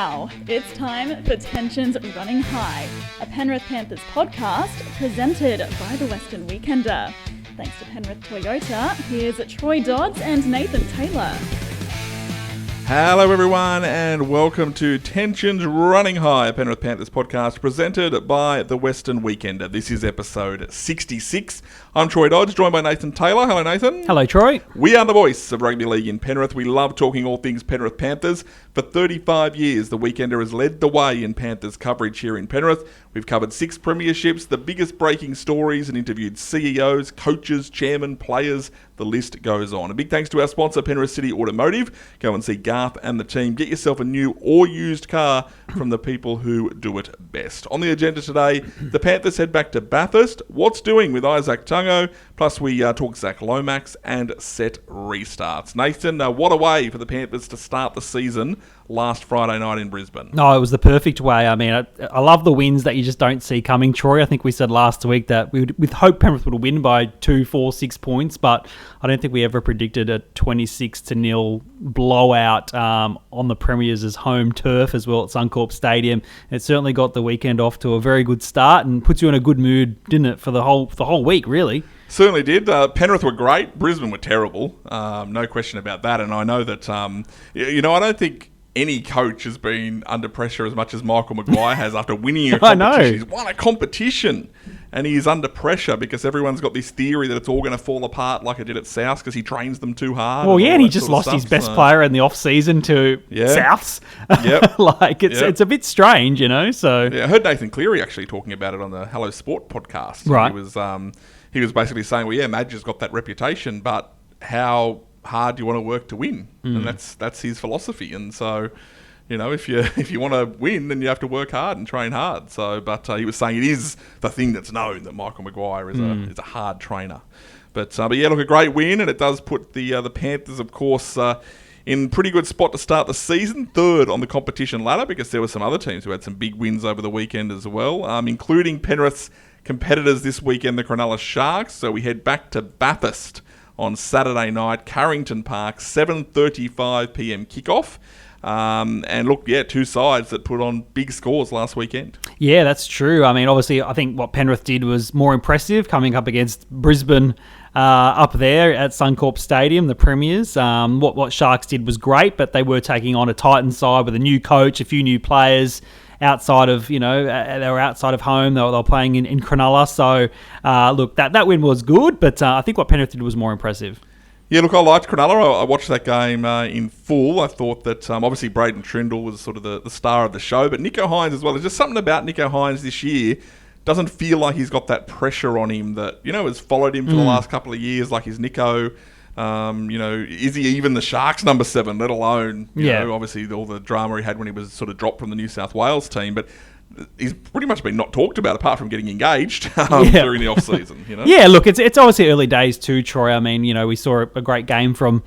Now, it's time for Tensions Running High, a Penrith Panthers podcast presented by the Western Weekender. Thanks to Penrith Toyota, here's Troy Dodds and Nathan Taylor. Hello everyone and welcome to Tensions Running High, a Penrith Panthers podcast presented by the Western Weekender. This is episode 66. I'm Troy Dodds, joined by Nathan Taylor. Hello Nathan. Hello Troy. We are the voice of rugby league in Penrith. We love talking all things Penrith Panthers. For 35 years, the Weekender has led the way in Panthers coverage here in Penrith. We've covered 6 premierships, the biggest breaking stories, and interviewed CEOs, coaches, chairmen, players. The list goes on. A big thanks to our sponsor, Penrith City Automotive. Go and see Garth and the team. Get yourself a new or used car from the people who do it best. On the agenda today, the Panthers head back to Bathurst. What's doing with Izack Tago? Plus, we talk Zach Lomax and set restarts. Nathan, what a way for the Panthers to start the season last Friday night in Brisbane. No, it was the perfect way. I mean, I love the wins that you just don't see coming, Troy. I think we said last week that we would hope Penrith would win by 2, 4, 6 points, but I don't think we ever predicted a 26-0 blowout on the Premiers' home turf as well at Suncorp Stadium. It certainly got the weekend off to a very good start and puts you in a good mood, didn't it, for the whole week, really? Certainly did. Penrith were great. Brisbane were terrible. No question about that. And I know that, I don't think any coach has been under pressure as much as Michael Maguire has after winning a competition. I know. He's won a competition and he's under pressure because everyone's got this theory that it's all going to fall apart like it did at Souths because he trains them too hard. Well, yeah, and he just lost his best player in the off-season to Souths. Yep. It's a bit strange, So yeah, I heard Nathan Cleary actually talking about it on the Hello Sport podcast. Right. He was basically saying, well, yeah, Madge has got that reputation, but how hard do you want to work to win? And that's his philosophy. And so, if you want to win, then you have to work hard and train hard. So, but he was saying it is the thing that's known that Michael Maguire is a hard trainer. But yeah, look, a great win, and it does put the Panthers, of course, in pretty good spot to start the season, third on the competition ladder, because there were some other teams who had some big wins over the weekend as well, including Penrith's competitors this weekend, the Cronulla Sharks. So we head back to Bathurst on Saturday night, Carrington Park, 7:35pm kickoff. And look, two sides that put on big scores last weekend. Yeah, that's true. I mean, obviously, I think what Penrith did was more impressive, coming up against Brisbane up there at Suncorp Stadium, the Premiers. What Sharks did was great, but they were taking on a Titans side with a new coach, a few new players. Outside of, they were outside of home. They were playing in Cronulla. So, look, that win was good, but I think what Penrith did was more impressive. Yeah, look, I liked Cronulla. I watched that game in full. I thought that obviously Braden Trindle was sort of the star of the show, but Nicho Hynes as well. There's just something about Nicho Hynes this year. Doesn't feel like he's got that pressure on him that, has followed him for the last couple of years, like his Nicho. Is he even the Sharks number 7, let alone, obviously all the drama he had when he was sort of dropped from the New South Wales team. But he's pretty much been not talked about apart from getting engaged during the off-season. Yeah, look, it's obviously early days too, Troy. I mean, we saw a great game from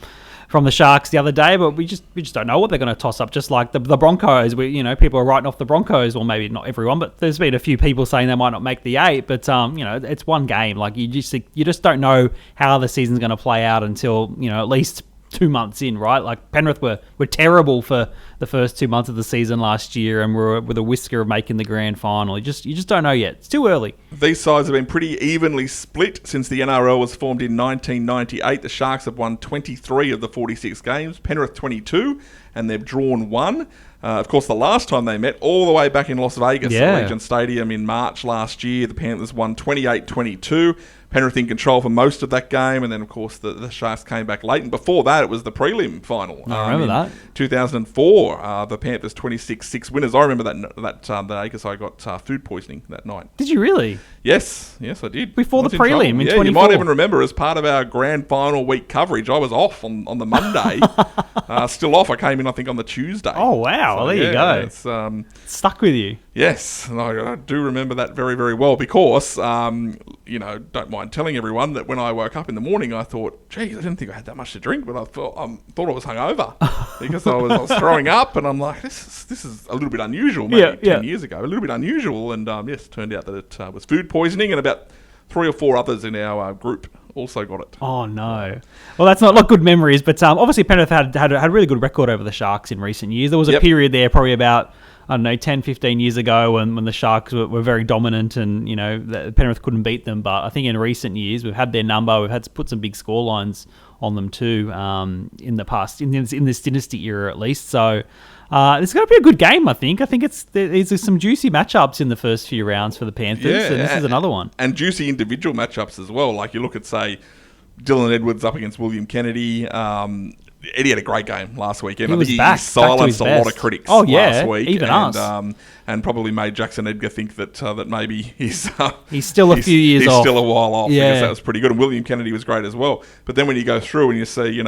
the Sharks the other day, but we just don't know what they're going to toss up. Just like the Broncos, people are writing off the Broncos, or maybe not everyone, but there's been a few people saying they might not make the 8. But it's one game. Like you just don't know how the season's going to play out until at least 2 months in, right? Like Penrith were terrible for the first 2 months of the season last year, and were with a whisker of making the grand final. You just don't know yet. It's too early. These sides have been pretty evenly split since the NRL was formed in 1998. The Sharks have won 23 of the 46 games, Penrith 22, and they've drawn 1. Of course, the last time they met, all the way back in Las Vegas at Allegiant Stadium in March last year, the Panthers won 28-22. Penrith in control for most of that game, and then, of course, the Sharks came back late. And before that, it was the prelim final. I remember that. 2004, the Panthers 26-6 winners. I remember that day because I got food poisoning that night. Did you really? Yes, I did. Before the prelim in 24? You might even remember, as part of our grand final week coverage, I was off on the Monday. Still off. I came in, I think, on the Tuesday. Oh, wow. So, well, there you go. It's stuck with you. Yes, and I do remember that very, very well because, don't mind telling everyone that when I woke up in the morning, I thought, geez, I didn't think I had that much to drink, but I thought I was hungover because I was throwing up, and I'm like, this is a little bit unusual, maybe 10 years ago, a little bit unusual, and yes, turned out that it was food poisoning, and about 3 or 4 others in our group also got it. Oh no! Well, that's not good memories, but obviously Penrith had a really good record over the Sharks in recent years. There was a period there, probably about 10, 15 years ago, when the Sharks were very dominant, and Penrith couldn't beat them. But I think in recent years we've had their number. We've had to put some big score lines on them too in the past, in this dynasty era at least. So it's going to be a good game, I think. I think there's some juicy matchups in the first few rounds for the Panthers, and this is another one. And juicy individual matchups as well. Like you look at, say, Dylan Edwards up against William Kennedy. Eddie had a great game last weekend. He silenced a lot of critics last week. Even us. And probably made Jackson Edgar think that maybe he's still a few years off. He's still a while off, yeah. because that was pretty good. And William Kennedy was great as well. But then when you go through and you see,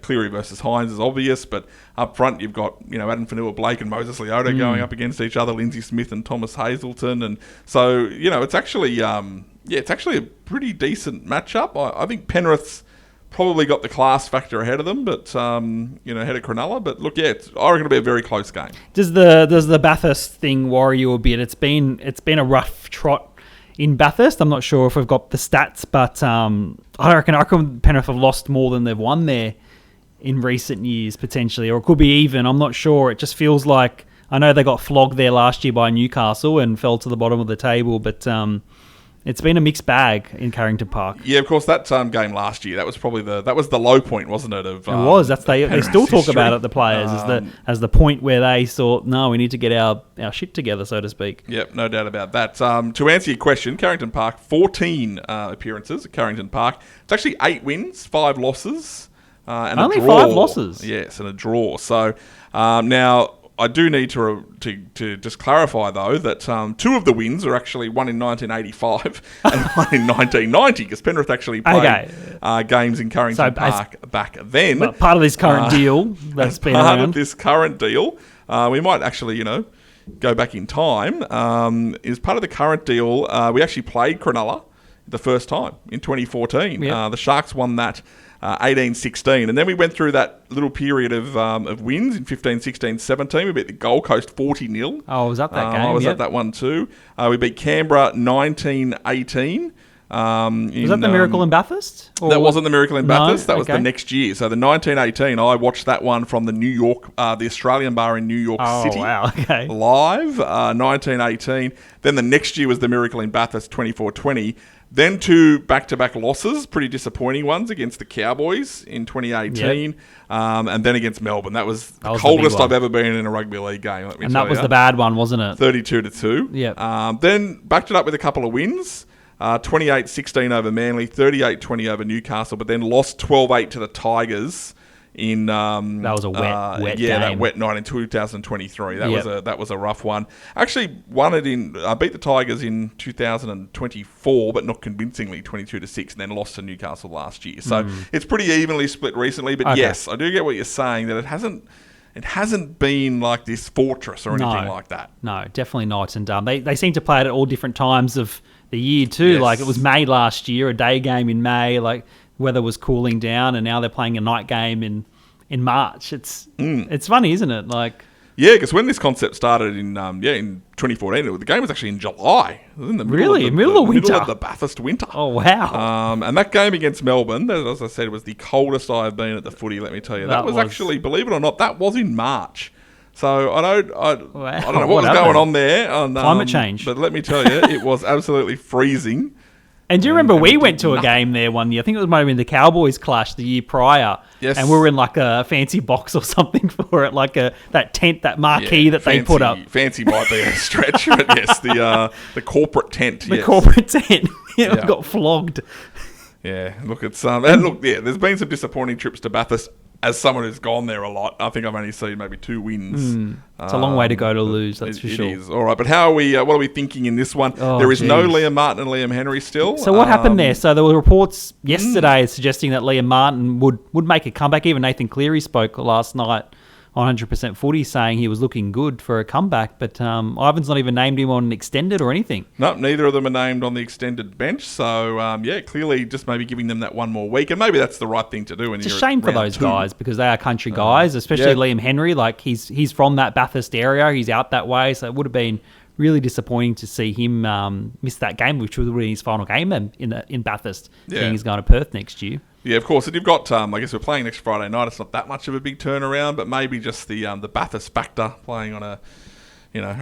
Cleary versus Hines is obvious, but up front you've got, Adam Fanua-Blake and Moses Leota going up against each other, Lindsay Smith and Thomas Hazelton. And so, it's actually a pretty decent matchup. I think Penrith's probably got the class factor ahead of them, but ahead of Cronulla. But look, I reckon it'll be a very close game. Does the Bathurst thing worry you a bit? It's been a rough trot in Bathurst. I'm not sure if we've got the stats, but I reckon Penrith have lost more than they've won there in recent years potentially, or it could be even. I'm not sure. It just feels like, I know they got flogged there last year by Newcastle and fell to the bottom of the table, but it's been a mixed bag in Carrington Park. Yeah, of course, that game last year, that was probably the low point, wasn't it? It was. They still talk about it, the players, as the point where they thought, no, we need to get our shit together, so to speak. Yep, no doubt about that. To answer your question, Carrington Park, 14 appearances at Carrington Park. It's actually 8 wins, 5 losses, and only a draw. 5 losses. Yes, and a draw. So now, I do need to just clarify, though, that 2 of the wins are actually one in 1985 and one in 1990, because Penrith actually played games in Carrington Park back then. But part of this current deal that's been around. Part of this current deal, we might actually, go back in time. As part of the current deal, we actually played Cronulla the first time in 2014. Yep. The Sharks won that 18-16, and then we went through that little period of wins in 15, 16, 17. We beat the Gold Coast 40-0. Oh, was that game? I was at that one too. We beat Canberra 19-18. Was that the Miracle in Bathurst? That wasn't the Miracle in Bathurst. No? That was the next year. So the 19-18, I watched that one from the New York, the Australian bar in New York City. Oh, wow. Okay. Live, 19-18. Then the next year was the Miracle in Bathurst, 24-20. Then 2 back-to-back losses, pretty disappointing ones, against the Cowboys in 2018, and then against Melbourne. That was the coldest I've ever been in a rugby league game, let me tell you. And that was the bad one, wasn't it? 32-2. Yeah. Then backed it up with a couple of wins. 28-16 over Manly, 38-20 over Newcastle, but then lost 12-8 to the Tigers in that was a wet game. That wet night in 2023. That was a rough one. Actually beat the Tigers in 2024, but not convincingly, 22-6, and then lost to Newcastle last year. So it's pretty evenly split recently. But yes, I do get what you're saying, that it hasn't been like this fortress or anything like that. No, definitely not. And they seem to play it at all different times of the year too. Yes. Like it was May last year, a day game in May. Like weather was cooling down, and now they're playing a night game in March. It's funny, isn't it? Like, yeah, because when this concept started in 2014, the game was actually in July. It was in the middle of winter, middle of the Bathurst winter. Oh wow! And that game against Melbourne, as I said, was the coldest I've been at the footy. Let me tell you, that was actually, believe it or not, that was in March. So I don't know what was going on there. Climate change. But let me tell you, it was absolutely freezing. And do you remember we went to a game there one year? I think it might have been the Cowboys clash the year prior. Yes. And we were in like a fancy box or something for it, like that tent, that marquee that they put up. Fancy might be a stretch, but yes, the corporate tent. The corporate tent. We got flogged. Yeah, look, there's been some disappointing trips to Bathurst. As someone who's gone there a lot, I think I've only seen maybe 2 wins. It's a long way to go to lose, that's for sure. It is. All right, but how are we? What are we thinking in this one? There is no Liam Martin and Liam Henry still. So what happened there? So there were reports yesterday suggesting that Liam Martin would make a comeback. Even Nathan Cleary spoke last night on 100% Footy saying he was looking good for a comeback, but Ivan's not even named him on extended or anything. No, neither of them are named on the extended bench. So, clearly just maybe giving them that one more week, and maybe that's the right thing to do. It's a shame for those guys because they are country guys, especially Liam Henry. Like he's from that Bathurst area. He's out that way, so it would have been really disappointing to see him miss that game, which would be his final game in Bathurst. Seeing he's going to Perth next year. Yeah, of course. And you've got, I guess we're playing next Friday night. It's not that much of a big turnaround, but maybe just the Bathurst factor, playing on a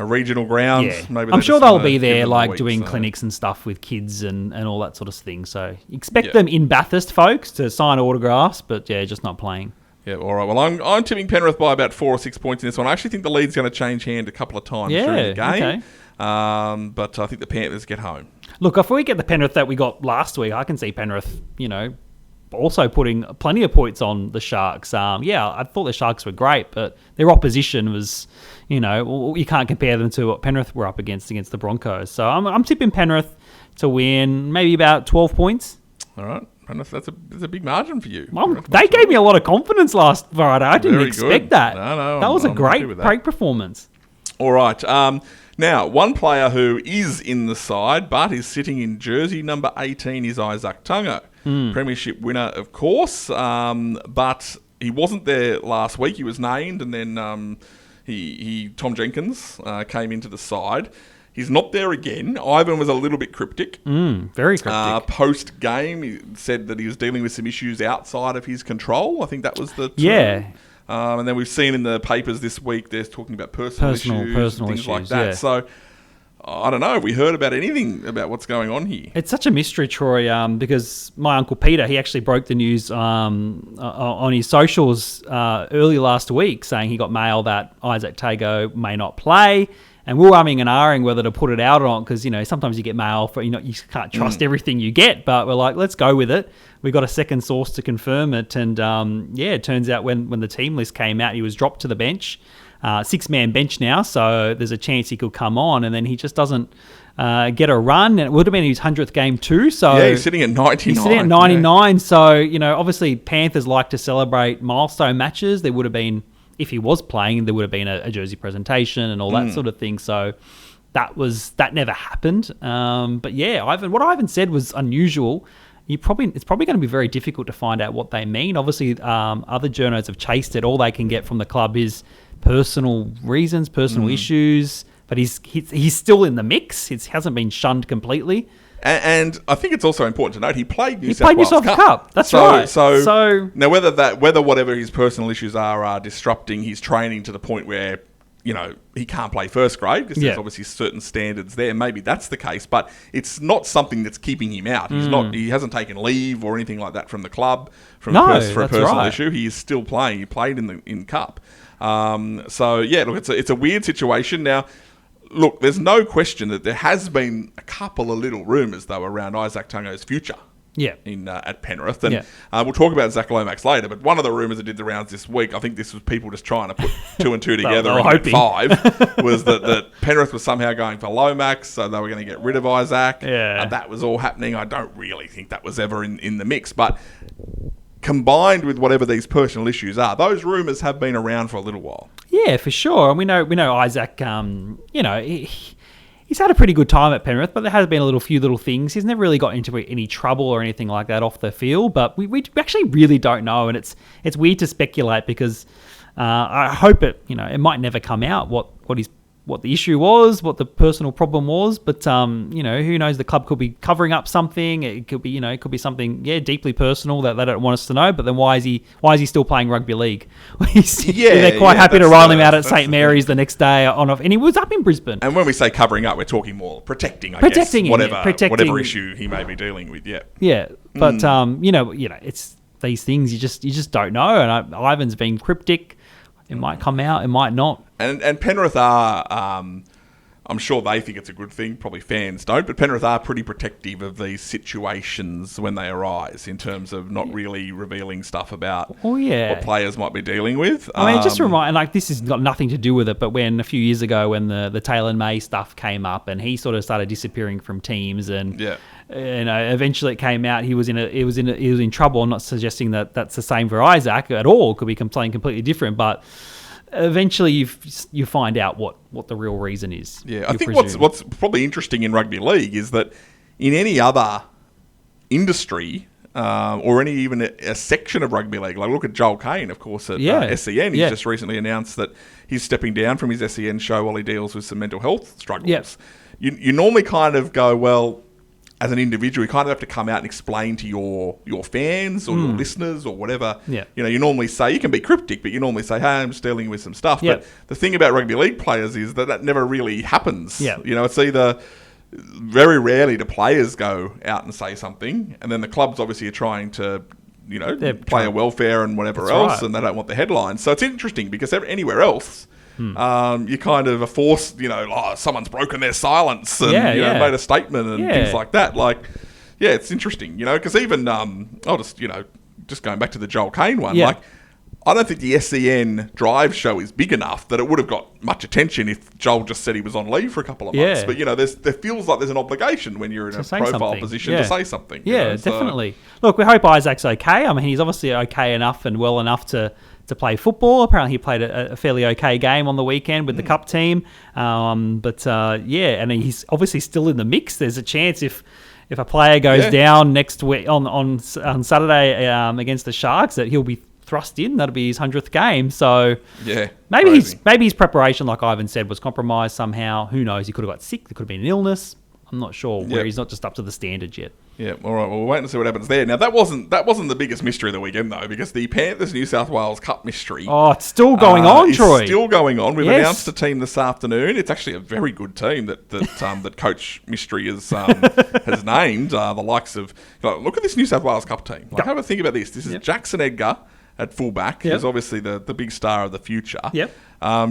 regional ground. Yeah. Maybe I'm sure they'll be there, like doing clinics and stuff with kids and all that sort of thing. So expect them in Bathurst, folks, to sign autographs, but just not playing. Yeah, all right. Well, I'm tipping Penrith by about 4 or 6 points in this one. I actually think the lead's going to change hand a couple of times during the game. Okay. But I think the Panthers get home. Look, if we get the Penrith that we got last week, I can see Penrith, also putting plenty of points on the Sharks. I thought the Sharks were great, but their opposition was, you can't compare them to what Penrith were up against the Broncos. So I'm tipping Penrith to win maybe about 12 points. All right. That's a big margin for you. They gave me a lot of confidence last Friday. I didn't expect that. No, that was a great performance. All right. Now, one player who is in the side but is sitting in jersey number 18 is Izack Tago. Premiership winner, of course, but he wasn't there last week. He was named, and then Tom Jenkins came into the side. He's not there again. Ivan was a little bit cryptic. Very cryptic. Post-game, he said that he was dealing with some issues outside of his control. I think that was the term. Yeah. And then we've seen in the papers this week, they're talking about personal issues, things like that. Yeah. So, I don't know. Have we heard about anything about what's going on here? It's such a mystery, Troy, because my Uncle Peter, he actually broke the news on his socials early last week, saying he got mail that Izack Tago may not play. And we were umming and ahhing whether to put it out or not, because, sometimes you get mail for, you can't trust everything you get, but we're like, let's go with it. We got a second source to confirm it. And it turns out when the team list came out, he was dropped to the bench, 6-man bench now. So there's a chance he could come on, and then he just doesn't get a run. And it would have been his 100th game too. So yeah, he's sitting at 99. He's sitting at 99. Yeah. So, obviously Panthers like to celebrate milestone matches. There would have been, if he was playing, there would have been a jersey presentation and all that sort of thing. So that never happened. But yeah, what Ivan said was unusual. It's probably going to be very difficult to find out what they mean. Obviously, other journos have chased it. All they can get from the club is personal reasons, personal issues. But he's still in the mix. He hasn't been shunned completely. And I think it's also important to note he played New South Wales Cup. That's right. So now whether whatever his personal issues are disrupting his training to the point where he can't play first grade because there's obviously certain standards there. Maybe that's the case, but it's not something that's keeping him out. He hasn't taken leave or anything like that from the club for a personal issue. He is still playing. He played in Cup. It's a weird situation now. Look, there's no question that there has been a couple of little rumours, though, around Izack Tago's future at Penrith. And we'll talk about Zach Lomax later, but one of the rumours that did the rounds this week, I think this was people just trying to put 2 and 2 together and get 5, was that Penrith was somehow going for Lomax, so they were going to get rid of Izack. Yeah. That was all happening. I don't really think that was ever in the mix, but combined with whatever these personal issues are, those rumours have been around for a little while. Yeah, for sure. And we know Izack, he's had a pretty good time at Penrith, but there has been a few little things. He's never really got into any trouble or anything like that off the field, but we actually really don't know, and it's weird to speculate because I hope it might never come out what the issue was, what the personal problem was, but who knows? The club could be covering up something. It could be something deeply personal that they don't want us to know. But then why is he still playing rugby league? They're quite happy to roll him out at St Mary's the next day and he was up in Brisbane. And when we say covering up, we're talking more protecting whatever issue he may be dealing with. But it's these things you just don't know. And Ivan's been cryptic. It might come out, it might not. And Penrith are, I'm sure they think it's a good thing. Probably fans don't, but Penrith are pretty protective of these situations when they arise in terms of not really revealing stuff about what players might be dealing with. I mean, just to remind, this has got nothing to do with it, but when a few years ago when the Taylor May stuff came up and he sort of started disappearing from teams and eventually it came out he was in trouble. I'm not suggesting that that's the same for Izack at all. It could be something completely different, but eventually you find out what the real reason is. Yeah, I think what's probably interesting in rugby league is that in any other industry, or even a section of rugby league. Like look at Joel Kane, of course, at SEN. He's just recently announced that he's stepping down from his SEN show while he deals with some mental health struggles. Yep. You normally kind of go, well, as an individual, you kind of have to come out and explain to your fans or your listeners or whatever. Yeah. You know, you normally say, you can be cryptic, but you normally say, hey, I'm just dealing with some stuff. Yep. But the thing about rugby league players is that never really happens. Yeah. You know, it's either very rarely do players go out and say something, and then the clubs obviously are trying to, you know, player welfare and whatever else, and they don't want the headlines. So it's interesting because anywhere else, you kind of are forced, you know, someone's broken their silence and made a statement and things like that. Like, yeah, it's interesting, you know, because even I'll just going back to the Joel Kane one, like, I don't think the SEN Drive show is big enough that it would have got much attention if Joel just said he was on leave for a couple of months. But, you know, there feels like there's an obligation when you're in a profile position to say something. Yeah, definitely. Look, we hope Isaac's okay. I mean, he's obviously okay enough and well enough to play football. Apparently he played a fairly okay game on the weekend with the Cup team. And he's obviously still in the mix. There's a chance if a player goes down next week on Saturday against the Sharks that he'll be thrust in. That'll be his 100th game. So maybe his preparation, like Ivan said, was compromised somehow. Who knows? He could have got sick. There could have been an illness. I'm not sure where he's not just up to the standard yet. Yeah, all right. Well, we'll wait and see what happens there. Now, that wasn't the biggest mystery of the weekend, though, because the Panthers New South Wales Cup mystery... Oh, it's still going on, Troy. It's still going on. We've announced a team this afternoon. It's actually a very good team that Coach Mystery has named, the likes of... look at this New South Wales Cup team. Have a think about this. This is Jackson Edgar at fullback, who's obviously the big star of the future.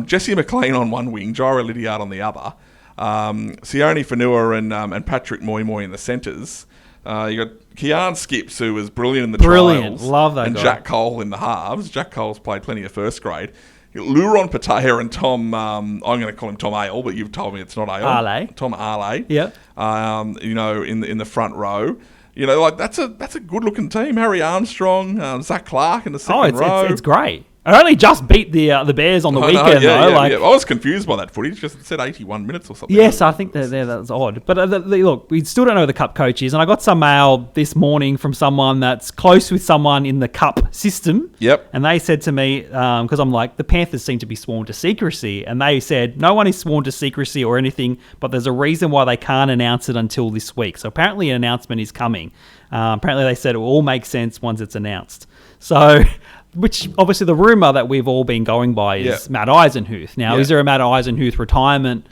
Jesse McLean on one wing, Jairo Lydiard on the other. Sione Fanua and Patrick Moy in the centres. You got Kearn Skips, who was brilliant in the trials. Love that and guy. Jack Cole in the halves. Jack Cole's played plenty of first grade. Luron Patea and Tom, I'm going to call him Tom Ale, but you've told me it's not Ale. Ale. Tom Ale. Yep. You know, in the front row. You know, like that's a good looking team. Harry Armstrong, Zach Clark in the second row. It's great. I only just beat the Bears on the weekend, though. I was confused by that footage. Just said 81 minutes or something. Yes, I think that's odd. But look, we still don't know who the Cup coach is. And I got some mail this morning from someone that's close with someone in the Cup system. Yep. And they said to me, because I'm like, the Panthers seem to be sworn to secrecy. And they said, no one is sworn to secrecy or anything, but there's a reason why they can't announce it until this week. So apparently an announcement is coming. Apparently they said it will all make sense once it's announced. So... Which, obviously, the rumour that we've all been going by is Matt Eisenhuth. Now, is there a Matt Eisenhuth retirement?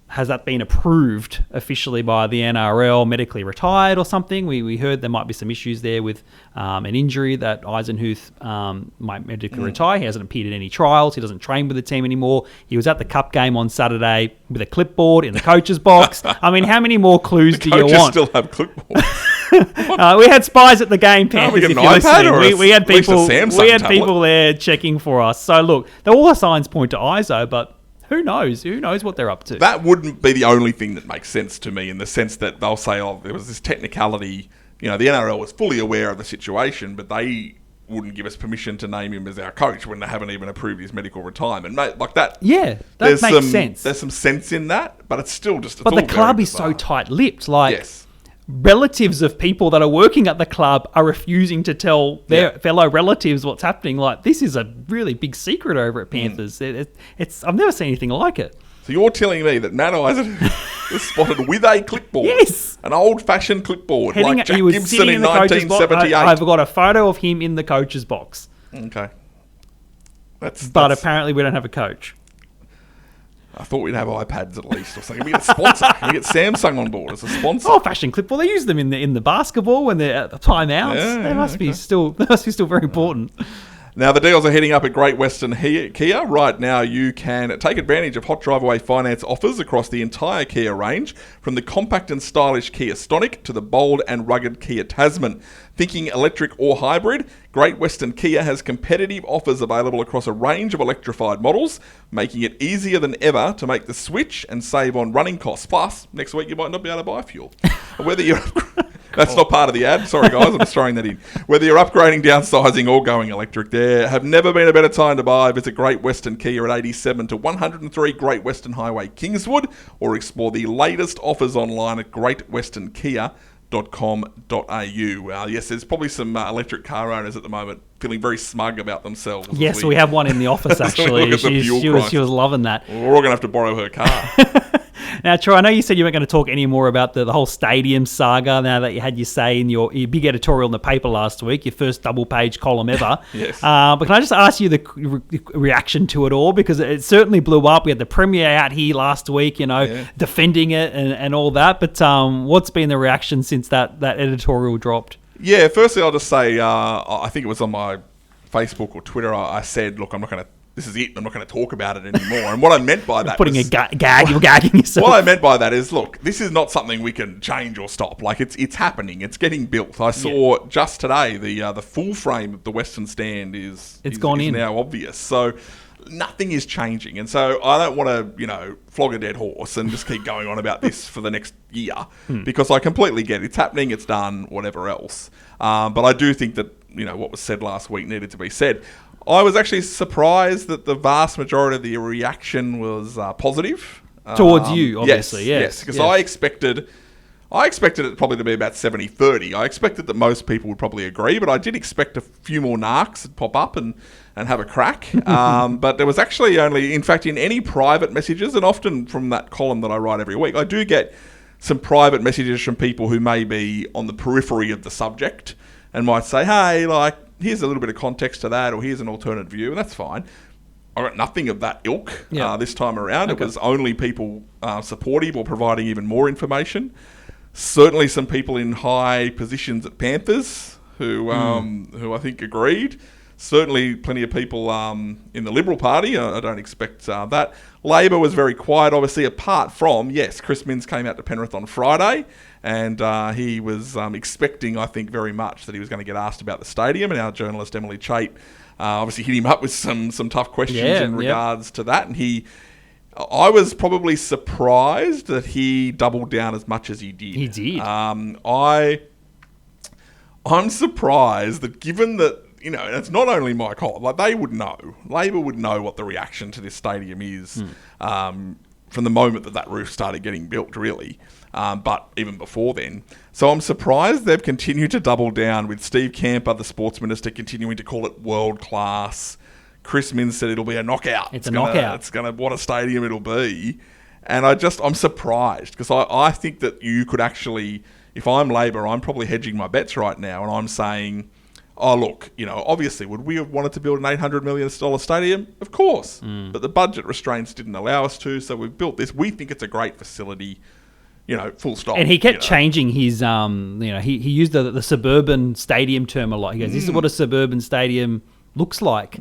Has that been approved officially by the NRL, medically retired or something? We heard there might be some issues there with an injury that Eisenhuth might medically retire. He hasn't appeared in any trials. He doesn't train with the team anymore. He was at the Cup game on Saturday with a clipboard in the coach's box. I mean, how many more clues do you want? Coaches still have clipboards. We had spies at the game, Panthers. If you're listening, we had people there checking for us. So look, all the signs point to ISO, but who knows? Who knows what they're up to? That wouldn't be the only thing that makes sense to me, in the sense that they'll say, "Oh, there was this technicality." You know, the NRL was fully aware of the situation, but they wouldn't give us permission to name him as our coach when they haven't even approved his medical retirement, mate. Like that. Yeah, that makes sense. There's some sense in that, but it's still just. But the club is so tight-lipped, like. Yes. Relatives of people that are working at the club are refusing to tell their fellow relatives what's happening. Like, this is a really big secret over at Panthers. It's I've never seen anything like it. So you're telling me that Matt Eisen was spotted with a clipboard? Yes. An old-fashioned clipboard, like Jack Gibson in 1978. I've got a photo of him in the coach's box. Okay. But apparently we don't have a coach. I thought we'd have iPads at least or something. Can we get a sponsor? Can we get Samsung on board as a sponsor? Oh, fashion clipboard. They use them in the basketball when they're at the timeouts. They must be still very important. Now, the deals are heading up at Great Western Kia. Right now, you can take advantage of hot drive-away finance offers across the entire Kia range, from the compact and stylish Kia Stonic to the bold and rugged Kia Tasman. Thinking electric or hybrid, Great Western Kia has competitive offers available across a range of electrified models, making it easier than ever to make the switch and save on running costs. Plus, next week you might not be able to buy fuel. Whether you're... That's not part of the ad. Sorry, guys. I'm just throwing that in. Whether you're upgrading, downsizing, or going electric, there have never been a better time to buy. Visit Great Western Kia at 87 to 103 Great Western Highway, Kingswood, or explore the latest offers online at greatwesternkia.com.au. penrith.com.au. Yes, there's probably some electric car owners at the moment feeling very smug about themselves. Yes, we have one in the office, actually. She was loving that. Well, we're all going to have to borrow her car. Now, Troy, I know you said you weren't going to talk any more about the whole stadium saga now that you had your say in your big editorial in the paper last week, your first double-page column ever. Yes. But can I just ask you the reaction to it all? Because it certainly blew up. We had the Premier out here last week, defending it and all that. But what's been the reaction since that editorial dropped? Yeah, firstly, I'll just say, I think it was on my Facebook or Twitter, I said, look, I'm not going to, this is it, I'm not going to talk about it anymore. And what I meant by that was... You're gagging yourself. What I meant by that is, look, this is not something we can change or stop. Like, it's happening. It's getting built. I saw just today the full frame of the Western Stand is now obvious. So nothing is changing. And so I don't want to, flog a dead horse and just keep going on about this for the next year because I completely get it. It's happening, it's done, whatever else. But I do think that, what was said last week needed to be said. I was actually surprised that the vast majority of the reaction was positive. Towards you, obviously, yes. Because I expected it probably to be about 70-30. I expected that most people would probably agree, but I did expect a few more narcs to pop up and have a crack. But there was actually only, in fact, in any private messages, and often from that column that I write every week, I do get some private messages from people who may be on the periphery of the subject and might say, hey, here's a little bit of context to that, or here's an alternate view, and that's fine. I got nothing of that ilk this time around. Okay. It was only people supportive or providing even more information. Certainly some people in high positions at Panthers who I think agreed. Certainly plenty of people in the Liberal Party. I don't expect that. Labor was very quiet, obviously, apart from, yes, Chris Minns came out to Penrith on Friday, and he was expecting, I think, very much that he was going to get asked about the stadium, and our journalist Emily Chait obviously hit him up with some tough questions in regards to that, and I was probably surprised that he doubled down as much as he did. He did. I'm surprised that given that, and it's not only my call, they would know. Labor would know what the reaction to this stadium is from the moment that roof started getting built, really. But even before then. So I'm surprised they've continued to double down with Steve Camper, the sports minister, continuing to call it world class. Chris Minns said it'll be a knockout. It's a knockout. It's going to, what a stadium it'll be. And I'm surprised because I think that you could actually, if I'm Labor, I'm probably hedging my bets right now and I'm saying, oh, look, obviously, would we have wanted to build an $800 million stadium? Of course. But the budget restraints didn't allow us to, so we've built this. We think it's a great facility, full stop. And he kept changing his, he used the suburban stadium term a lot. He goes, this is what a suburban stadium looks like.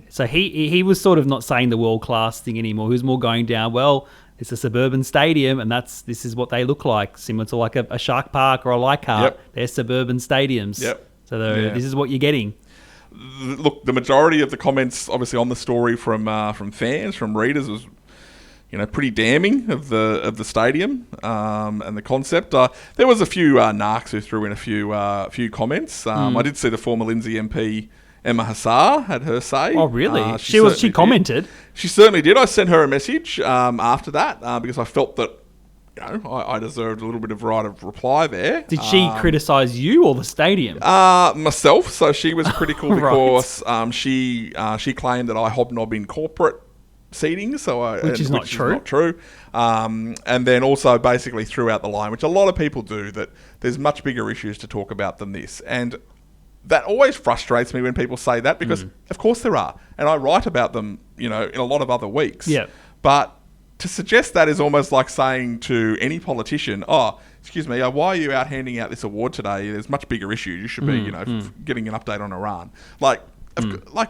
So he was sort of not saying the world-class thing anymore. He was more going down, well, it's a suburban stadium, and this is what they look like, similar to like a Shark Park or a Leichhardt. They're suburban stadiums. Yep. So this is what you're getting. Look, the majority of the comments, obviously, on the story from fans, from readers, was pretty damning of the stadium and the concept. There was a few narcs who threw in a few comments. I did see the former Lindsay MP Emma Hassar had her say. Oh, really? She commented. She certainly did. I sent her a message after that because I felt that I deserved a little bit of right of reply there. Did she criticise you or the stadium? Myself. So she was critical because she claimed that I hobnob in corporate seating, which is not true. And then also basically threw out the line, which a lot of people do, that there's much bigger issues to talk about than this. And that always frustrates me when people say that because, of course, there are. And I write about them, in a lot of other weeks. Yeah. But to suggest that is almost like saying to any politician, oh, excuse me, why are you out handing out this award today? There's much bigger issues. You should be, getting an update on Iran. Like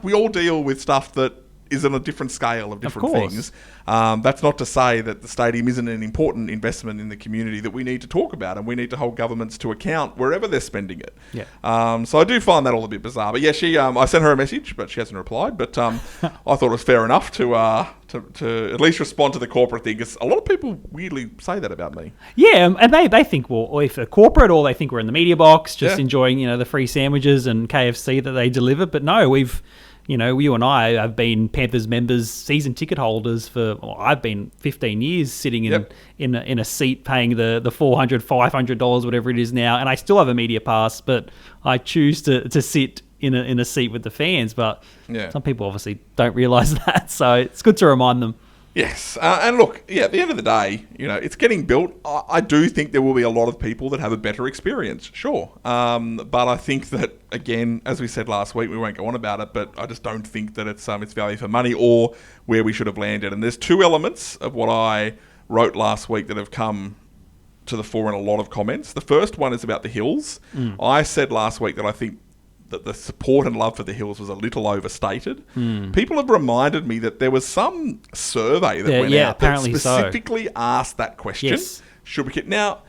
we all deal with stuff that is on a different scale of different things. That's not to say that the stadium isn't an important investment in the community that we need to talk about, and we need to hold governments to account wherever they're spending it. Yeah. So I do find that all a bit bizarre. But yeah, she I sent her a message, but she hasn't replied. But I thought it was fair enough to at least respond to the corporate thing, because a lot of people weirdly say that about me. Yeah, and they think, well, if they're corporate, or they think we're in the media box just enjoying the free sandwiches and KFC that they deliver. But no, we've you know, you and I have been Panthers members, season ticket holders for, well, I've been 15 years sitting in a seat paying the $400, $500, whatever it is now, and I still have a media pass, but I choose to sit in a seat with the fans. But some people obviously don't realise that, so it's good to remind them. Yes, and look, at the end of the day, you know, it's getting built. I do think there will be a lot of people that have a better experience, sure. But I think that, again, as we said last week, we won't go on about it, but I just don't think that it's value for money or where we should have landed. And there's two elements of what I wrote last week that have come to the fore in a lot of comments. The first one is about the Hills. I said last week that I think that the support and love for the Hills was a little overstated. People have reminded me that there was some survey that went out that specifically asked that question. Yes. Should we now,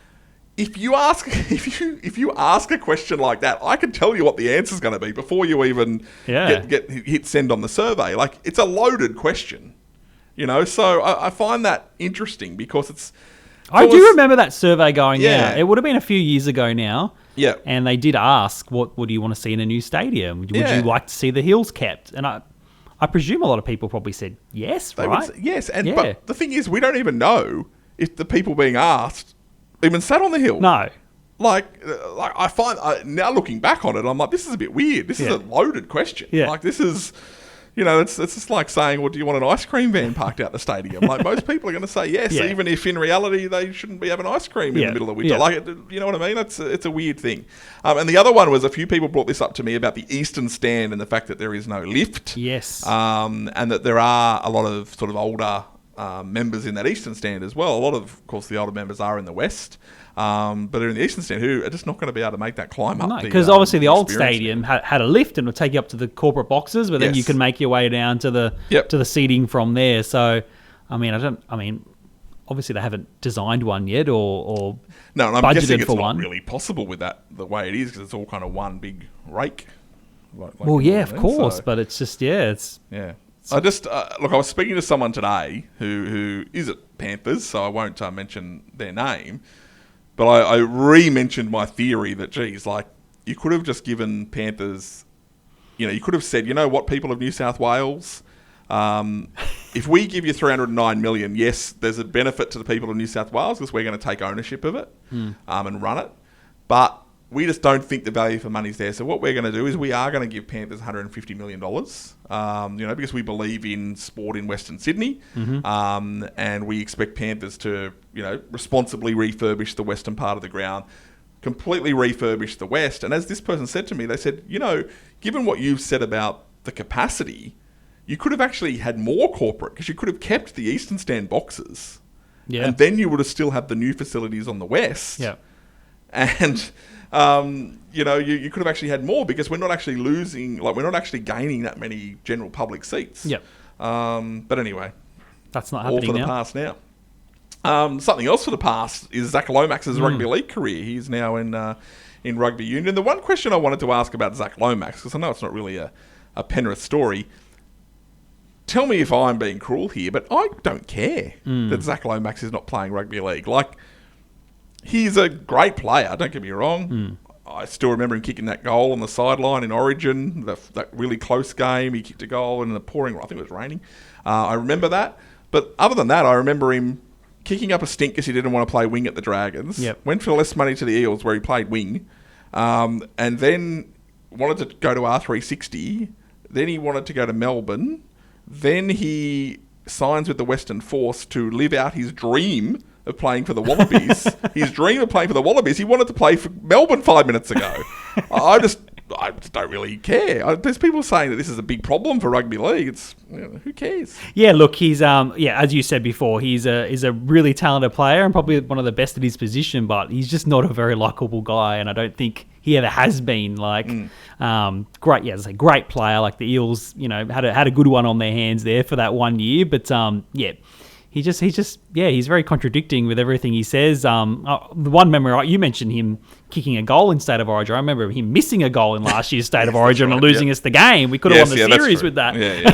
if you ask a question like that, I can tell you what the answer is going to be before you even get hit send on the survey. Like, it's a loaded question, you know. So I find that interesting because it's. I do remember that survey going out. It would have been a few years ago now. Yeah. And they did ask, what do you want to see in a new stadium? Would you like to see the Hills kept? And I presume a lot of people probably said yes, right? Yes. But the thing is, we don't even know if the people being asked even sat on the hill. No. Like I find, now looking back on it, I'm like, this is a bit weird. This is a loaded question. Yeah. Like, this is... You know, it's just like saying, well, do you want an ice cream van parked out the stadium? Like, most people are going to say yes, even if in reality they shouldn't be having ice cream in the middle of winter. Like, you know what I mean? It's a weird thing. And the other one was, a few people brought this up to me about the Eastern Stand and the fact that there is no lift. Yes. And that there are a lot of sort of older members in that Eastern Stand as well. A lot of course, the older members are in the West. But they're in the Eastern Stand who are just not going to be able to make that climb up. Because obviously the old stadium had a lift and would take you up to the corporate boxes, but then you can make your way down to the seating from there. So, I mean, obviously they haven't designed one yet or no, and I'm budgeted guessing for it's not one. Really possible with that the way it is, because it's all kind of one big rake. Of course, but it's just I just look. I was speaking to someone today who is at Panthers, so I won't mention their name. But I re-mentioned my theory that, geez, like, you could have just given Panthers, you know, you could have said, you know what, people of New South Wales, if we give you $309 million, yes, there's a benefit to the people of New South Wales because we're going to take ownership of it and run it. But we just don't think the value for money's there. So what we're going to do is we are going to give Panthers $150 million, you know, because we believe in sport in Western Sydney, and we expect Panthers to, you know, responsibly refurbish the western part of the ground, completely refurbish the west. And as this person said to me, they said, you know, given what you've said about the capacity, you could have actually had more corporate, because you could have kept the Eastern Stand boxes, and then you would have still had the new facilities on the west. Yeah, and you know, you could have actually had more, because we're not actually losing, like, we're not actually gaining that many general public seats. Yeah. But anyway, that's not happening now. All for the past now. Something else for the past is Zach Lomax's rugby league career. He's now in rugby union. The one question I wanted to ask about Zach Lomax, because I know it's not really a Penrith story. Tell me if I'm being cruel here, but I don't care that Zach Lomax is not playing rugby league. Like, he's a great player, don't get me wrong. I still remember him kicking that goal on the sideline in Origin, that really close game. He kicked a goal in the pouring, I think it was raining. I remember that. But other than that, I remember him kicking up a stink because he didn't want to play wing at the Dragons. Went for less money to the Eels, where he played wing. And then wanted to go to R360. Then he wanted to go to Melbourne. Then he signs with the Western Force to live out his dream of playing for the Wallabies. His dream of playing for the Wallabies, he wanted to play for Melbourne 5 minutes ago. I just don't really care. There's people saying that this is a big problem for rugby league. It's, you know, who cares? Yeah, look, he's as you said before, he's a really talented player and probably one of the best at his position, but he's just not a very likable guy, and I don't think he ever has been. Like, great, as I say, great player. Like, the Eels, you know, had a good one on their hands there for that 1 year, but he's very contradicting with everything he says. The one memory, you mentioned him kicking a goal in State of Origin. I remember him missing a goal in last year's State of Origin and losing us the game. We could have won the series with that. Yeah,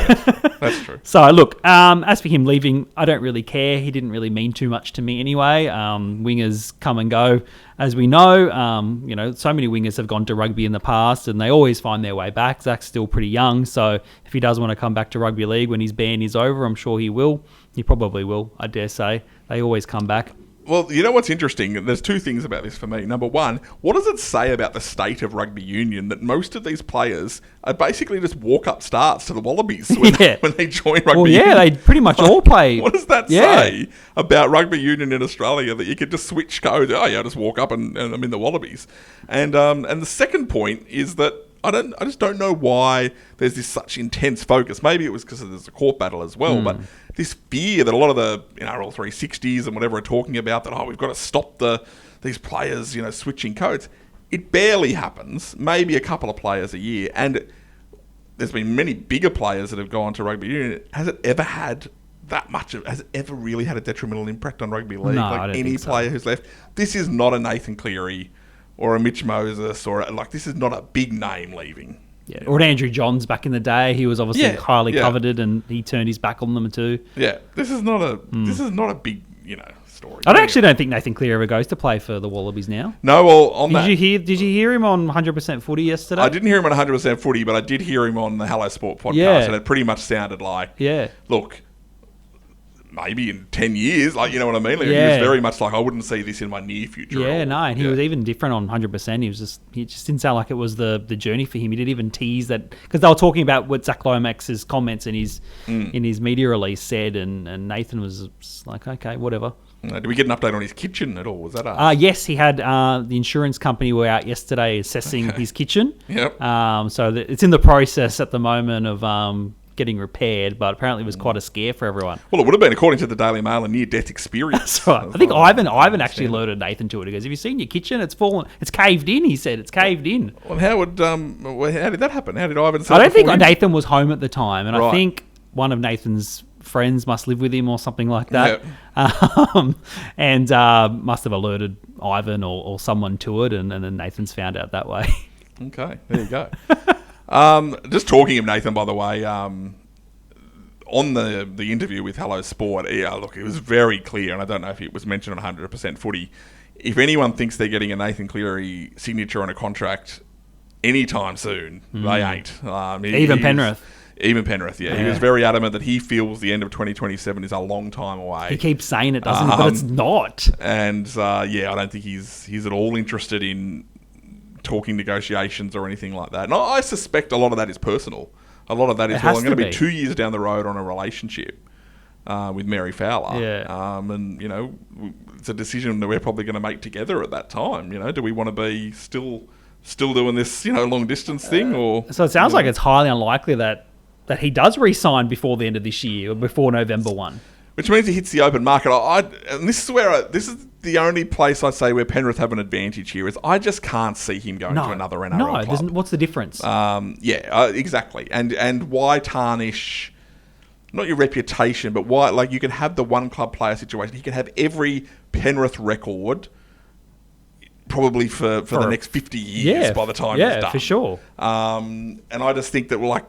that's true. So, look, as for him leaving, I don't really care. He didn't really mean too much to me anyway. Wingers come and go, as we know. So many wingers have gone to rugby in the past, and they always find their way back. Zach's still pretty young, so if he does want to come back to rugby league when his ban is over, I'm sure he will. He probably will, I dare say. They always come back. Well, you know what's interesting? There's two things about this for me. Number one, what does it say about the state of rugby union that most of these players are basically just walk-up starts to the Wallabies when they join rugby union? They pretty much all play. What does that say about rugby union in Australia that you could just switch codes? Oh, yeah, I just walk up and I'm in the Wallabies. And the second point is that I just don't know why there's this such intense focus. Maybe it was because there's a court battle as well, but this fear that a lot of the NRL 360s and whatever are talking about that, we've got to stop these players, switching codes. It barely happens. Maybe a couple of players a year, and there's been many bigger players that have gone to rugby union. Has it ever had that much has it ever really had a detrimental impact on rugby league? No, like I don't any think so. player who's left, this is not a Nathan Cleary or a Mitch Moses this is not a big name leaving. Yeah, or an Andrew Johns back in the day. He was obviously highly coveted, and he turned his back on them too. Yeah, this is not a big story. I don't think Nathan Cleary ever goes to play for the Wallabies now. No, well, Did you hear him on 100% Footy yesterday? I didn't hear him on 100% Footy, but I did hear him on the Hello Sport podcast, and it pretty much sounded like, look, maybe in 10 years, you know what I mean? He was very much like, I wouldn't see this in my near future. And he was even different on 100%. He just didn't sound like it was the journey for him. He didn't even tease that, because they were talking about what Zach Lomax's comments in his media release said, and Nathan was just like, okay, whatever. Did we get an update on his kitchen at all? Was that yes, he had the insurance company were out yesterday assessing his kitchen. Yep. So it's in the process at the moment of getting repaired, but apparently it was quite a scare for everyone. Well, it would have been, according to the Daily Mail, a near-death experience. That's right. I think Ivan actually alerted Nathan to it. He goes, "Have you seen your kitchen? It's fallen. It's caved in." He said, "It's caved in." Well, how did that happen? How did Ivan? I don't think Nathan was home at the time, and I think one of Nathan's friends must live with him or something like that, and must have alerted Ivan or someone to it, and then Nathan's found out that way. Okay, there you go. Just talking of Nathan, by the way, on the interview with Hello Sport, look, it was very clear, and I don't know if it was mentioned on 100% Footy. If anyone thinks they're getting a Nathan Cleary signature on a contract anytime soon, they ain't. Even Penrith. Even Penrith, yeah. He was very adamant that he feels the end of 2027 is a long time away. He keeps saying it, doesn't he? But it's not. And, I don't think he's at all interested in talking negotiations or anything like that. And I suspect a lot of that is personal. A lot of that is, I'm going to be 2 years down the road on a relationship with Mary Fowler. Yeah. And, it's a decision that we're probably going to make together at that time. Do we want to be still doing this, long distance thing? Or so it sounds like it's highly unlikely that he does re-sign before the end of this year or before November 1. Which means he hits the open market. And this is the only place I say where Penrith have an advantage here is I just can't see him going to another NRL club. What's the difference? Exactly. And why tarnish not your reputation, but why? Like, you can have the one club player situation. He can have every Penrith record probably for the next 50 years by the time he's done. Yeah, for sure. And I just think that why?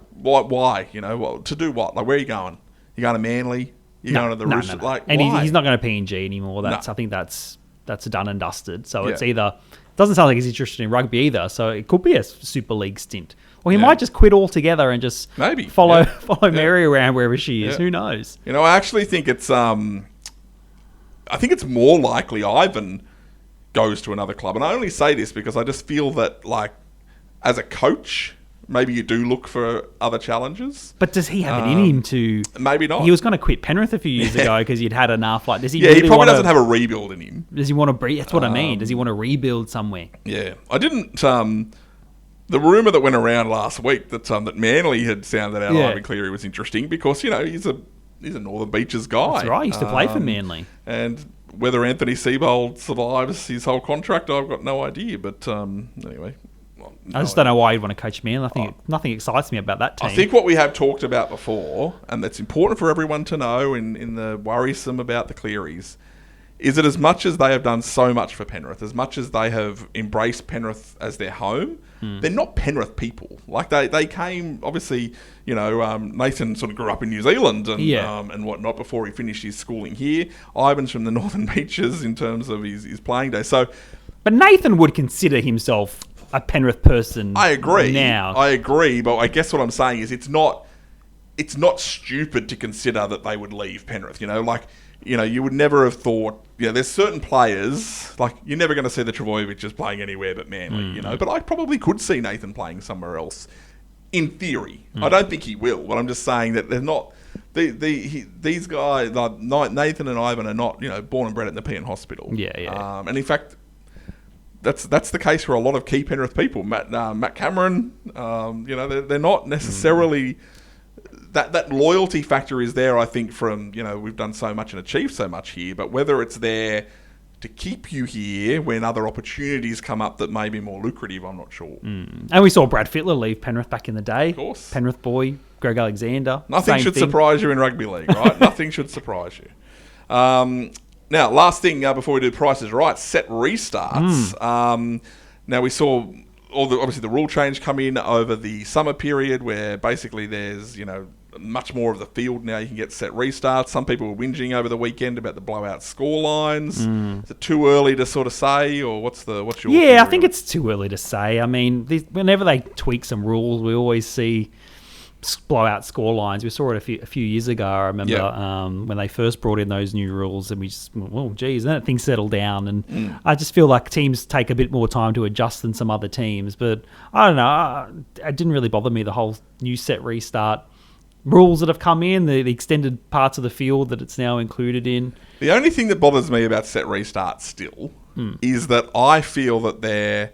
To do what? Like, where are you going? You going to Manly? You're going to the Roosters? No. Like, and why? he's not going to PNG anymore. I think that's done and dusted. So it's either doesn't sound like he's interested in rugby either. So it could be a Super League stint, or he might just quit altogether and just maybe follow Mary around wherever she is. Who knows? I actually think it's more likely Ivan goes to another club, and I only say this because I just feel that, like, as a coach, maybe you do look for other challenges. But does he have it in him to? Maybe not. He was going to quit Penrith a few years ago because he'd had enough. Like, does he? He probably doesn't have a rebuild in him. Does he want to breathe? That's what I mean. Does he want to rebuild somewhere? Yeah, I didn't. The rumour that went around last week that Manly had sounded out Ivan Cleary was interesting because he's a Northern Beaches guy. That's right. He used to play for Manly. And whether Anthony Seibold survives his whole contract, I've got no idea. But anyway. I just don't know why you'd want to coach Manly. Nothing excites me about that team. I think what we have talked about before, and that's important for everyone to know in the worrisome about the Clearys, is that as much as they have done so much for Penrith, as much as they have embraced Penrith as their home, they're not Penrith people. Like they came, obviously, Nathan sort of grew up in New Zealand and whatnot before he finished his schooling here. Ivan's from the Northern Beaches in terms of his playing day. So, but Nathan would consider himself a Penrith person. I agree. Now, I agree, but I guess what I'm saying is it's not stupid to consider that they would leave Penrith. You would never have thought, there's certain players, like you're never going to see the Trbojevics playing anywhere but Manly, but I probably could see Nathan playing somewhere else, in theory. I don't think he will, but I'm just saying that they're not, these guys, like Nathan and Ivan are not, born and bred at the Nepean Hospital. Yeah. And in fact, that's the case for a lot of key Penrith people. Matt Cameron, they're not necessarily... That loyalty factor is there, I think, from, we've done so much and achieved so much here, but whether it's there to keep you here when other opportunities come up that may be more lucrative, I'm not sure. And we saw Brad Fittler leave Penrith back in the day. Of course. Penrith boy, Greg Alexander. Nothing should surprise you in rugby league, right? Nothing should surprise you. Now, last thing before we do Price is Right, set restarts. Now, we saw... obviously the rule change come in over the summer period where basically there's, much more of the field now you can get set restarts. Some people were whinging over the weekend about the blowout score lines. Is it too early to sort of say, or what's your theory? I think it's too early to say. I mean, whenever they tweak some rules, we always see blowout score lines. We saw it a few years ago, I remember, when they first brought in those new rules, and we just, then things settle down, and I just feel like teams take a bit more time to adjust than some other teams. But I don't know, it didn't really bother me, the whole new set restart rules that have come in, the extended parts of the field that it's now included in. The only thing that bothers me about set restarts still is that I feel that there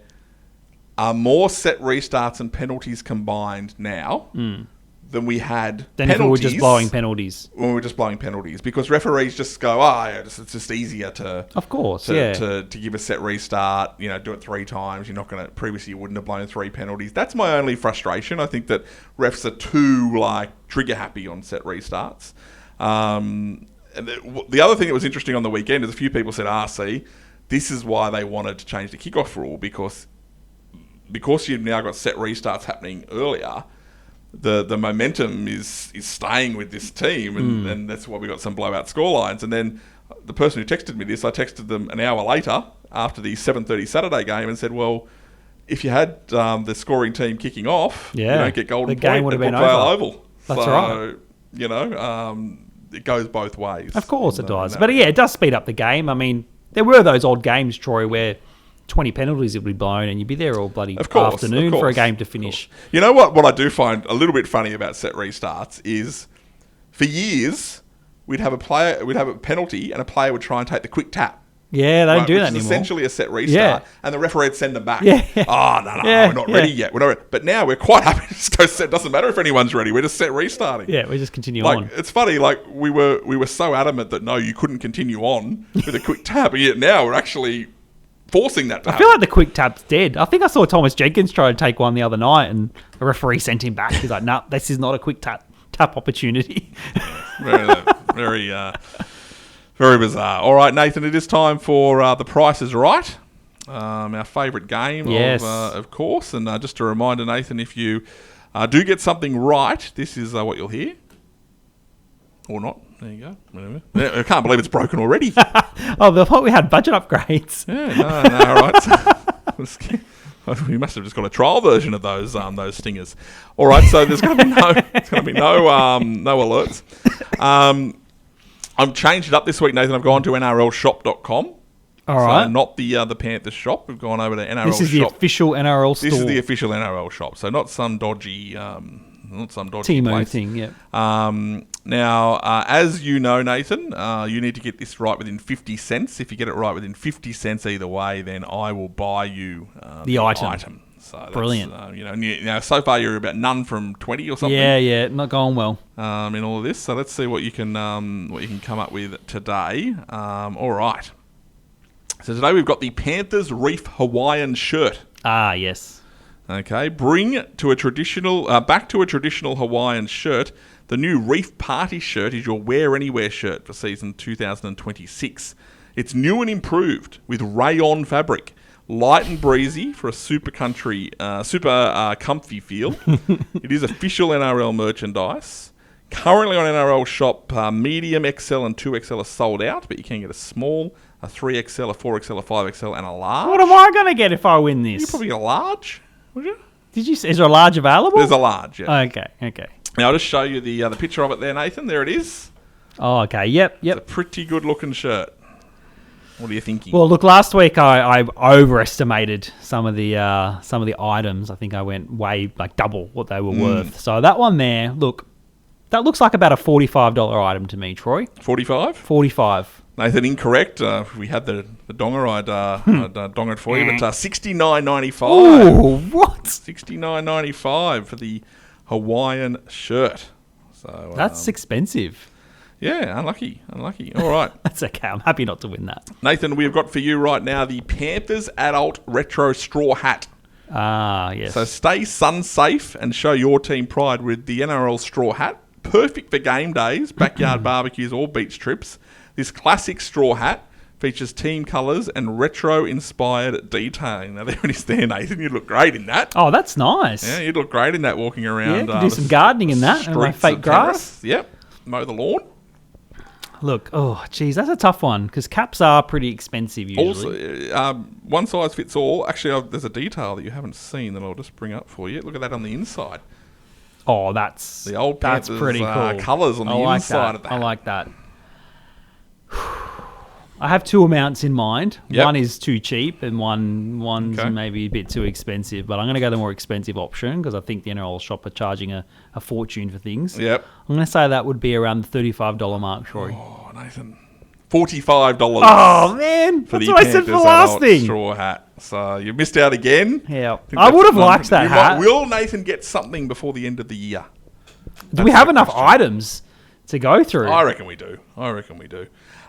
are more set restarts and penalties combined now than we had penalties. If we were just blowing penalties. When we were just blowing penalties. Because referees just go, it's just easier to... Of course, to give a set restart, do it 3 times. You're not going to... Previously, you wouldn't have blown 3 penalties. That's my only frustration. I think that refs are too, trigger happy on set restarts. And the other thing that was interesting on the weekend is a few people said, see, this is why they wanted to change the kickoff rule, because you've now got set restarts happening earlier, the momentum is staying with this team, and that's why we got some blowout scorelines. And then the person who texted me this, I texted them an hour later after the 7:30 Saturday game and said, well, if you had the scoring team kicking off, you don't get golden the game point would have at been Brookvale over. Oval. That's right. It goes both ways. Of course it does. But it does speed up the game. I mean, there were those odd games, Troy, where 20 penalties would be blown and you'd be there all bloody afternoon for a game to finish. You know what I do find a little bit funny about set restarts is, for years, we'd have a penalty and a player would try and take the quick tap. Yeah, they don't do that anymore. It's essentially a set restart, and the referee would send them back. Yeah. We're not ready yet. We're not ready. But now we're quite happy to just go set. Doesn't matter if anyone's ready. We're just set restarting. Yeah, we just continue on. It's funny. We were so adamant that no, you couldn't continue on with a quick tap, and yet now we're actually forcing that to happen. I feel like the quick tap's dead. I think I saw Thomas Jenkins try to take one the other night, and the referee sent him back. He's like, "No, this is not a quick tap opportunity." Very bizarre. All right, Nathan, it is time for The Price is Right, our favourite game, of course. And just a reminder, Nathan, if you do get something right, this is what you'll hear. Or not. There you go. Whatever. I can't believe it's broken already. I thought we had budget upgrades. Yeah, all right. We must have just got a trial version of those stingers. All right, so there's going to be no alerts. I've changed it up this week, Nathan. I've gone to NRLshop.com. All right. So not the Panthers shop. We've gone over to NRL This is the official NRL store. This is the official NRL shop. So not some dodgy Timo place. Thing, yeah. Now, as you know, Nathan, you need to get this right within 50 cents. If you get it right within 50 cents either way, then I will buy you the item. So that's, brilliant. So far you're about none from 20 or something. Yeah, not going well. In all of this, so let's see what you can come up with today. All right. So today we've got the Panthers Reef Hawaiian shirt. Ah, yes. Okay, back to a traditional Hawaiian shirt. The new Reef Party shirt is your wear anywhere shirt for season 2026. It's new and improved with rayon fabric. Light and breezy for a super comfy feel. It is official NRL merchandise. Currently on NRL shop, medium XL and 2XL are sold out, but you can get a small, a 3XL, a 4XL, a 5XL, and a large. What am I going to get if I win this? You probably get a large, would you? Is there a large available? There's a large, yeah. Okay. Now, I'll just show you the picture of it there, Nathan. There it is. Oh, okay. Yep. It's a pretty good looking shirt. What are you thinking? Well, look, last week I overestimated some of the items. I think I went way double what they were worth. So that one there, look, that looks like about a $45 item to me, Troy. 45? 45. Nathan, incorrect. If we had the donger, I'd dong it for you. But $69.95. Oh, what? $69.95 for the Hawaiian shirt. So that's expensive. Yeah, unlucky. All right. That's okay. I'm happy not to win that. Nathan, we've got for you right now the Panthers Adult Retro Straw Hat. Ah, yes. So stay sun safe and show your team pride with the NRL Straw Hat. Perfect for game days, backyard barbecues or beach trips. This classic straw hat features team colours and retro-inspired detailing. Now, there it is there, Nathan. You'd look great in that. Oh, that's nice. Yeah, you'd look great in that walking around. Yeah, do some gardening in that and my fake grass. Yep. Mow the lawn. Look, oh, geez, that's a tough one because caps are pretty expensive usually. Also, one size fits all. Actually, there's a detail that you haven't seen that I'll just bring up for you. Look at that on the inside. Oh, that's the old Panthers, pretty cool. Colours on the inside of that. I like that. I have two amounts in mind. Yep. One is too cheap and one's maybe a bit too expensive. But I'm going to go the more expensive option because I think the NRL shop are charging a fortune for things. Yep. I'm going to say that would be around the $35 mark, Troy. Oh, Nathan. $45. Oh, man. That's what I said for the last thing. Straw hat. So you missed out again. Yeah. I would have liked that hat. Will Nathan get something before the end of the year? Do we have enough items to go through? I reckon we do.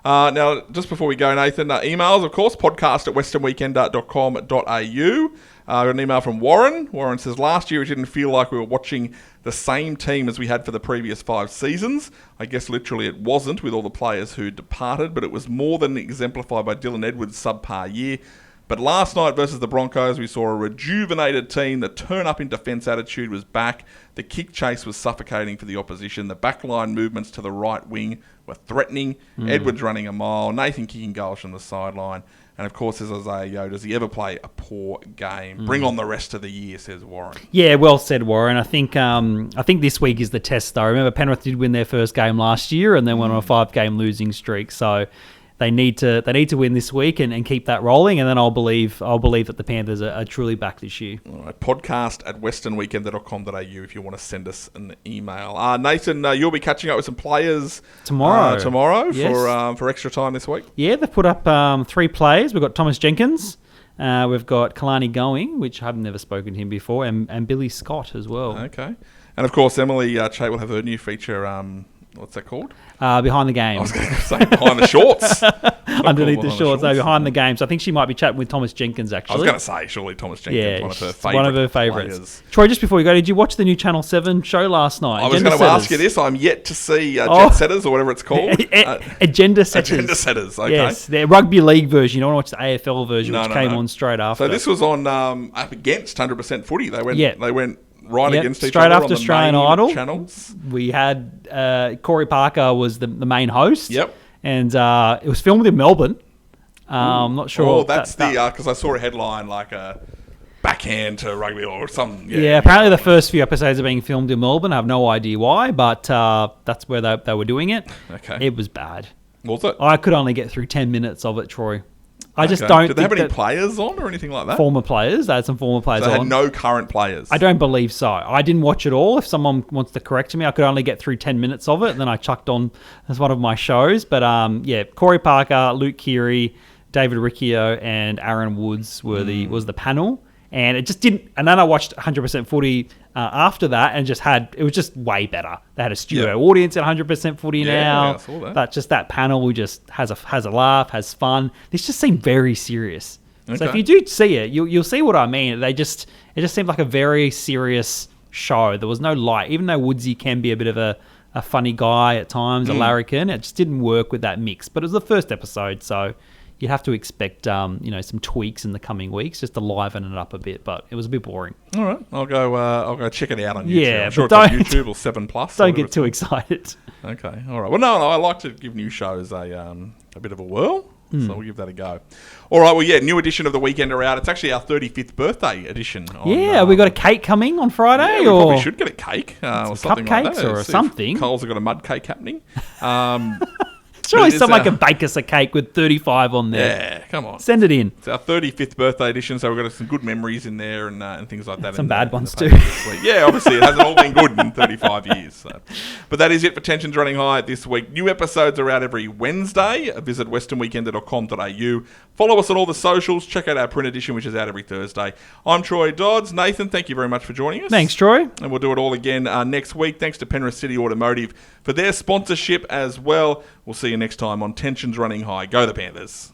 Now, just before we go, Nathan, emails, of course, podcast@westernweekender.com.au. I got an email from Warren. Warren says, last year it didn't feel like we were watching the same team as we had for the previous 5 seasons. I guess literally it wasn't with all the players who departed, but it was more than exemplified by Dylan Edwards' subpar year. But last night versus the Broncos, we saw a rejuvenated team. The turn-up in defence attitude was back. The kick chase was suffocating for the opposition. The backline movements to the right wing were threatening. Edwards running a mile. Nathan kicking goals from the sideline. And, of course, says Isaiah Yeo, does he ever play a poor game? Bring on the rest of the year, says Warren. Yeah, well said, Warren. I think this week is the test, though. Remember, Penrith did win their first game last year and then went on a 5-game losing streak. So they need to win this week and keep that rolling, and then I'll believe that the Panthers are truly back this year. All right, podcast@westernweekender.com.au if you want to send us an email. Nathan, you'll be catching up with some players tomorrow. Yes. For extra time this week. Yeah, they've put up 3 players. We've got Thomas Jenkins, we've got Kalani Going, which I've never spoken to him before, and Billy Scott as well. Okay, and of course Emily Chait will have her new feature. What's that called? Behind the Game. I was going to say behind the shorts. Underneath the shorts. No, behind the game. So I think she might be chatting with Thomas Jenkins, actually. I was going to say, surely Thomas Jenkins, one of her favourites. Troy, just before we go, did you watch the new Channel 7 show last night? I was going to ask you this. I'm yet to see Jet Setters or whatever it's called. Agenda Setters. Agenda Setters, okay. Yes, their rugby league version. You don't want to watch the AFL version, which came on straight after. So this was on up against 100% footy. They went against each straight other after on the Australian main Idol channels. We had Corey Parker was the main host. Yep. And it was filmed in Melbourne. I'm not sure. Oh, that's because I saw a headline like a backhand to rugby or something. Yeah, apparently the first few episodes are being filmed in Melbourne. I have no idea why, but that's where they were doing it. Okay. It was bad. Was it? I could only get through 10 minutes of it, Troy. I just don't. Did they have any players on or anything like that? Former players. They had some former players on. They had no current players. I don't believe so. I didn't watch it all. If someone wants to correct me, I could only get through 10 minutes of it, and then I chucked on as one of my shows. But Corey Parker, Luke Keary, David Riccio, and Aaron Woods was the panel. And it just didn't. And then I watched 100% Footy after that, and it was just way better. They had a studio audience at 100% Footy now. I saw that. But just that panel, who just has a laugh, has fun. This just seemed very serious. Okay. So if you do see it, you'll see what I mean. It just seemed like a very serious show. There was no light, even though Woodsy can be a bit of a funny guy at times, a larrikin. It just didn't work with that mix. But it was the first episode, so you'd have to expect some tweaks in the coming weeks just to liven it up a bit. But it was a bit boring. All right, I'll go check it out on YouTube. Yeah, I'm sure but it's on YouTube or 7+. Don't get too excited. Okay, all right. Well, no, I like to give new shows a bit of a whirl. So we'll give that a go. All right, well, yeah, new edition of The Weekender out. It's actually our 35th birthday edition. We got a cake coming on Friday? Yeah, we probably should get a cake or something cupcakes like that. or something. Coles have got a mud cake happening. Surely someone can bake us a cake with 35 on there. Yeah, come on. Send it in. It's our 35th birthday edition, so we've got some good memories in there and things like that. Some bad ones too. Yeah, obviously it hasn't all been good in 35 years. So. But that is it for Tensions Running High this week. New episodes are out every Wednesday. Visit westernweekender.com.au. Follow us on all the socials. Check out our print edition, which is out every Thursday. I'm Troy Dodds. Nathan, thank you very much for joining us. Thanks, Troy. And we'll do it all again next week. Thanks to Penrith City Automotive for their sponsorship as well. We'll see you next time on Tensions Running High. Go the Panthers.